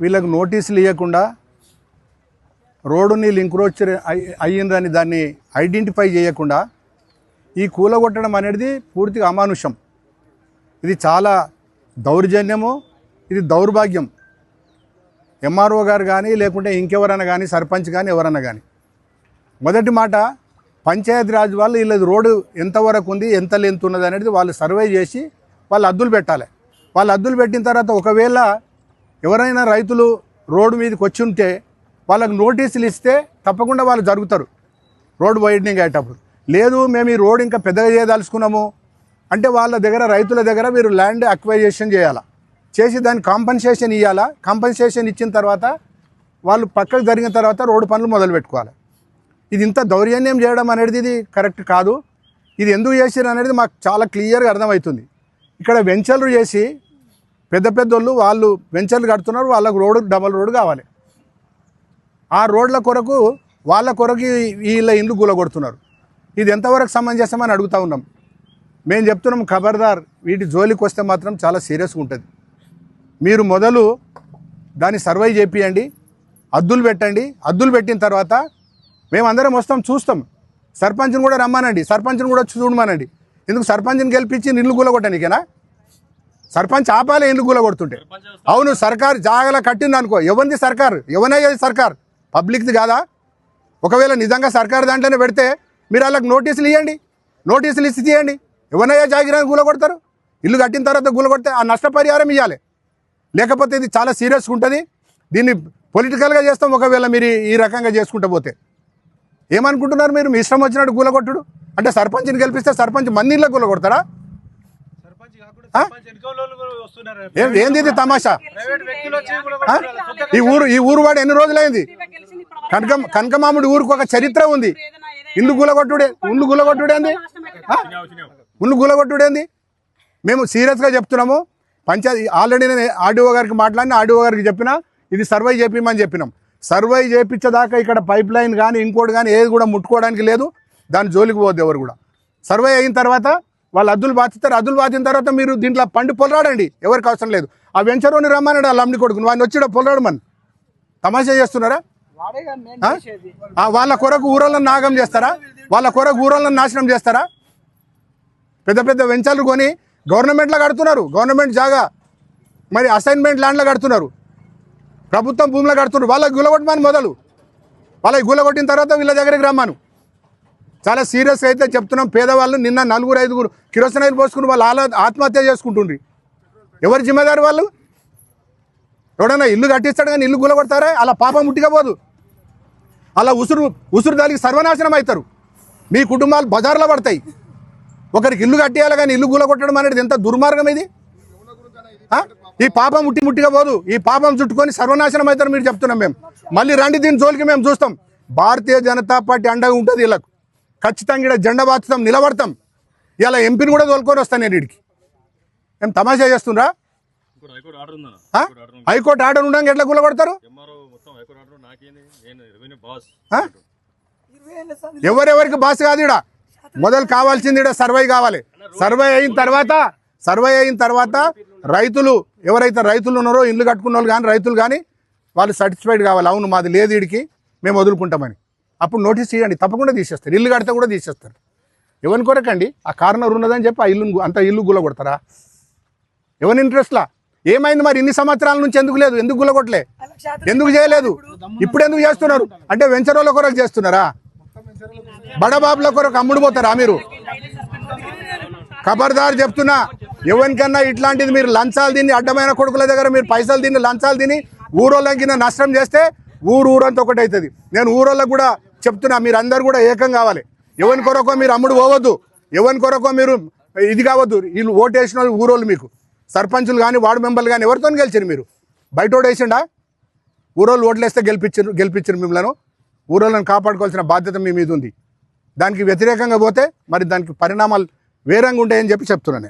వీళ్ళకు నోటీసులు ఇవ్వకుండా రోడ్డుని లింక్ రోడ్ అయ్యిందని దాన్ని ఐడెంటిఫై చేయకుండా ఈ కూలగొట్టడం అనేది పూర్తిగా అమానుషం. ఇది చాలా దౌర్జన్యము, ఇది దౌర్భాగ్యం. ఎంఆర్ఓ గారు కానీ లేకుంటే ఇంకెవరైనా కానీ సర్పంచ్ కానీ ఎవరన్నా కానీ మొదటి మాట పంచాయతీరాజ్ వాళ్ళు వీళ్ళది రోడ్డు ఎంతవరకు ఉంది, ఎంత లెంత్ ఉన్నది అనేది వాళ్ళు సర్వే చేసి వాళ్ళు అద్దులు పెట్టాలి. వాళ్ళు అద్దులు పెట్టిన తర్వాత ఒకవేళ ఎవరైనా రైతులు రోడ్డు మీదకి వచ్చి ఉంటే వాళ్ళకు నోటీసులు ఇస్తే తప్పకుండా వాళ్ళు జరుగుతారు రోడ్డు వైడనింగ్ అయ్యేటప్పుడు. లేదు మేము ఈ రోడ్ ఇంకా పెద్దగా చేయదలుచుకున్నాము అంటే వాళ్ళ దగ్గర రైతుల దగ్గర మీరు ల్యాండ్ అక్వైజేషన్ చేయాలా, చేసి దానికి కాంపన్సేషన్ ఇవ్వాలా. కాంపన్సేషన్ ఇచ్చిన తర్వాత వాళ్ళు పక్కకు జరిగిన తర్వాత రోడ్డు పనులు మొదలు పెట్టుకోవాలి. ఇది ఇంత దౌర్జన్యం చేయడం అనేది ఇది కరెక్ట్ కాదు. ఇది ఎందుకు చేసారు అనేది మాకు చాలా క్లియర్గా అర్థమవుతుంది. ఇక్కడ వెంచర్లు చేసి పెద్ద పెద్దోళ్ళు వాళ్ళు వెంచర్లు కడుతున్నారు, వాళ్ళకు రోడ్డు డబల్ రోడ్డు కావాలి. ఆ రోడ్ల కొరకు వాళ్ళ కొరకు వీళ్ళ ఇండ్లు కూలగొడుతున్నారు. ఇది ఎంతవరకు సమంజసమని అడుగుతూ ఉన్నాం. మేము చెప్తున్నాం ఖబర్దార్, వీటి జోలికి వస్తే మాత్రం చాలా సీరియస్గా ఉంటుంది. మీరు మొదలు దాన్ని సర్వే చేపియండి, అద్దులు పెట్టండి. అద్దులు పెట్టిన తర్వాత మేమందరం వస్తాం, చూస్తాం. సర్పంచ్ని కూడా రమ్మానండి, సర్పంచ్ని కూడా చూడమానండి. ఎందుకు సర్పంచ్ని గెలిపించి ఇల్లు కూలగొట్టడానికేనా? సర్పంచ్ ఆపాలే ఇల్లు కూలగొడుతుంటే. అవును, సర్కారు జాగలా కట్టింది అనుకో, ఎవరిది సర్కారు? ఎవరయ్యేది సర్కార్? పబ్లిక్ది కాదా? ఒకవేళ నిజంగా సర్కారు దాంట్లోనే పెడితే మీరు వాళ్ళకి నోటీసులు ఇవ్వండి, నోటీసులు ఇచ్చి తీయండి. ఎవరయ్యా జాగిరాన్ని కూలగొడతారు? ఇల్లు కట్టిన తర్వాత కూలగొడితే ఆ నష్టపరిహారం ఇవ్వాలి. లేకపోతే ఇది చాలా సీరియస్గా ఉంటుంది. దీన్ని పొలిటికల్గా చేస్తాం ఒకవేళ మీరు ఈ రకంగా చేసుకుంటూ పోతే. ఏమనుకుంటున్నారు మీరు? మీ ఇష్టం వచ్చినట్టు కూలగొట్టుడు అంటే సర్పంచ్ని గెలిపిస్తే సర్పంచ్ మంది ఇళ్ళకి కూలగొడతారా? ఏంది ఇది తమాషా? ఈ ఊరు వాడు ఎన్ని రోజులైంది? కనకమాముడి ఊరికి ఒక చరిత్ర ఉంది. ఇల్లు గులగొట్టుడేంది? ఇల్లు గులగొట్టుడేంది? మేము సీరియస్గా చెప్తున్నాము. పంచాయతీ ఆల్రెడీ నేను ఆర్డీఓ గారికి మాట్లాడిన, ఆర్డీఓ గారికి చెప్పినా ఇది సర్వే చేపిమని చెప్పినాం. సర్వే చేయించేదాకా ఇక్కడ పైప్ లైన్ కానీ ఇంకోటి కానీ ఏది కూడా ముట్టుకోవడానికి లేదు. దాని జోలికి పోద్ది ఎవరు కూడా. సర్వే అయిన తర్వాత వాళ్ళు అద్దులు బాధిస్తారు. అద్దులు బాధిన తర్వాత మీరు దీంట్లో పండు పొలరాడండి, ఎవరికి అవసరం లేదు. ఆ వెంచరోని రమ్మన్నాడు వాళ్ళ అమ్మి కొడుకుని, వాడిని వచ్చి పొలరాడు మన తమాషా చేస్తున్నారా? వాళ్ళ కొరకు ఊరోళ్ళని నాగం చేస్తారా? వాళ్ళ కొరకు ఊరోళ్ళని నాశనం చేస్తారా? పెద్ద పెద్ద వెంచర్లు కొని గవర్నమెంట్లో కడుతున్నారు, గవర్నమెంట్ జాగా మరి అసైన్మెంట్ ల్యాండ్లో కడుతున్నారు, ప్రభుత్వం భూమిలో కడుతున్నారు. వాళ్ళకి గులగొట్టమని మొదలు, వాళ్ళకి గులగొట్టిన తర్వాత వీళ్ళ దగ్గరికి రమ్మాను. చాలా సీరియస్గా అయితే చెప్తున్నాం. పేదవాళ్ళు నిన్న 4-5 కిరోసినాయిలు పోసుకుని వాళ్ళు ఆత్మహత్య చేసుకుంటుండ్రి. ఎవరు జిమ్మేదారు? వాళ్ళు ఎవడన్నా ఇల్లు కట్టిస్తాడు కానీ ఇల్లు గులగొడతారా? అలా పాపం ముట్టిగా పోదు. అలా ఉసురు దానికి సర్వనాశనం అవుతారు. మీ కుటుంబాలు బజార్లో పడతాయి. ఒకరికి ఇల్లు కట్టేయాలి కానీ ఇల్లు గులగొట్టడం అనేది ఎంత దుర్మార్గం ఇది. ఈ పాపం ముట్టిగా పోదు. ఈ పాపం చుట్టుకొని సర్వనాశనం అవుతారు మీరు చెప్తున్నాం మేము. మళ్ళీ రండి, దీని జోలికి మేము చూస్తాం. భారతీయ జనతా పార్టీ అండగా ఉంటుంది వీళ్ళకు. ఖచ్చితంగా ఇక్కడ జెండా బాతుతాం, నిలబడతాం. ఇలా ఎంపీని కూడా తోలుకొని వస్తాను నేను వీడికి. ఏం తమాషా చేస్తుండ్రా? హైకోర్టు ఆర్డర్ ఉండగా ఎట్లా కూలగొడతారు? ఎవరెవరికి బాస్ కాదు. ఇక్కడ మొదలు కావాల్సింది ఇక్కడ సర్వే కావాలి. సర్వే అయిన తర్వాత రైతులు ఎవరైతే రైతులు ఉన్నారో ఇల్లు కట్టుకున్న వాళ్ళు కానీ రైతులు కానీ వాళ్ళు సాటిస్ఫైడ్ కావాలి. అవును మాది లేదు వీడికి, మేము వదులుకుంటామని. అప్పుడు నోటీస్ చేయండి, తప్పకుండా తీసేస్తారు. ఇల్లు కడితే కూడా తీసేస్తారు. ఎవరి కొరకండి? ఆ కార్నర్ ఉన్నదని చెప్పి ఆ ఇల్లు గులగొడతారా? ఎవరి ఇంట్రెస్ట్లా? ఏమైంది మరి? ఇన్ని సంవత్సరాల నుంచి ఎందుకు లేదు? ఎందుకు గులగొట్టలే? ఎందుకు చేయలేదు? ఇప్పుడు ఎందుకు చేస్తున్నారు? అంటే వెంచరోళ్ళ కొరకు చేస్తున్నారా? బడబాబుల కొరకు అమ్ముడు పోతారా మీరు? ఖబర్దార్ చెప్తున్నా, ఎవరికన్నా ఇట్లాంటిది మీరు లంచాలు తిని అడ్డమైన కొడుకుల దగ్గర మీరు పైసలు తిని లంచాలు తిని ఊరోళ్ళకి నష్టం చేస్తే ఊరంతా ఒకటి అవుతుంది. నేను ఊరోళ్ళకు కూడా చెప్తున్నా, మీరు అందరు కూడా ఏకం కావాలి. ఎవరి కొరకో మీరు అమ్ముడు పోవద్దు, ఎవరి కొరకో మీరు ఇది కావద్దు. వీళ్ళు ఓటు వేసిన ఊరోళ్ళు మీకు సర్పంచులు కానీ వార్డు మెంబర్లు కానీ ఎవరితో గెలిచారు? మీరు బయట ఓటు వేసిండా? ఊరోళ్ళు ఓట్లు వేస్తే గెలిపించారు మిమ్మల్ని. ఊరోళ్ళని కాపాడుకోవాల్సిన బాధ్యత మీ మీద ఉంది. దానికి వ్యతిరేకంగా పోతే మరి దానికి పరిణామాలు వేరంగా ఉంటాయని చెప్పి చెప్తున్నాను.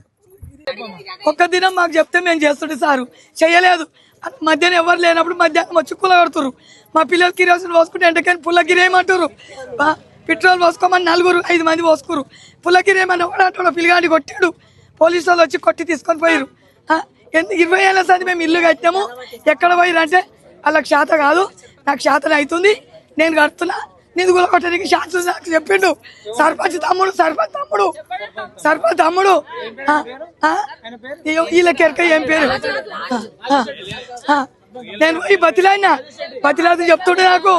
ఒక్క దినం మాకు చెప్తే మేము చేస్తుంటే సారు చేయలేదు. మధ్యాహ్నం ఎవరు లేనప్పుడు మధ్యాహ్నం వచ్చి కూల కడుతురు. మా పిల్లలు కిరోసిన్ పోసుకుంటే ఎండకని పుల్లకిరేయమంటారు. పెట్రోల్ పోసుకోమని 4-5 మంది పోసుకురు. పుల్లకిరేయమని ఒకటి పిల్లగాడి కొట్టాడు. పోలీసు వాళ్ళు వచ్చి కొట్టి తీసుకొని పోయారు. 20 ఏళ్ళ సార్ మేము ఇల్లు కట్టాము. ఎక్కడ పోయారు అంటే వాళ్ళకి శాత కాదు, నాకు శాతం అవుతుంది, నేను కడుతున్నా, నీది కూడా కొట్టడానికి శాతం నాకు చెప్పిండు. సర్పంచ్ తమ్ముడు వీళ్ళకి ఎరక ఏం పేరు. నేను పోయి బతిలాది చెప్తుండే నాకు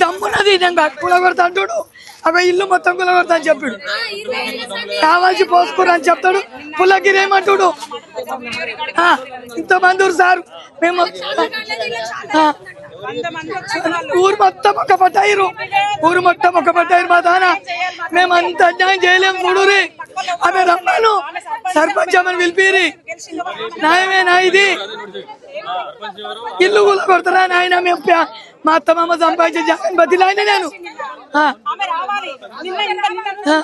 దమ్మున్నది, నేను కూలగొడతా అంటాడు. అవి ఇల్లు మొత్తం కూలగొడతా అని చెప్పాడు. కావాల్సి పోసుకోరు అని చెప్తాడు. పుల్లగిరేమంటాడు. ఇంతమంది సార్ మేము ఊరు మొత్తం ఒక పట్టాయిరు మా దాన. మేము అంత అన్యాయం చేయలేము. చూడురి ఆమె రమ్మను సర్పంచ్ అమ్మని పిలిపిరి. న్యాయమేనా ఇది? ఇల్లు కూల కొడతారా నాయన? మేము మా అత్తమ్మ సంపాదించే జగన్ బతిలాయన నేను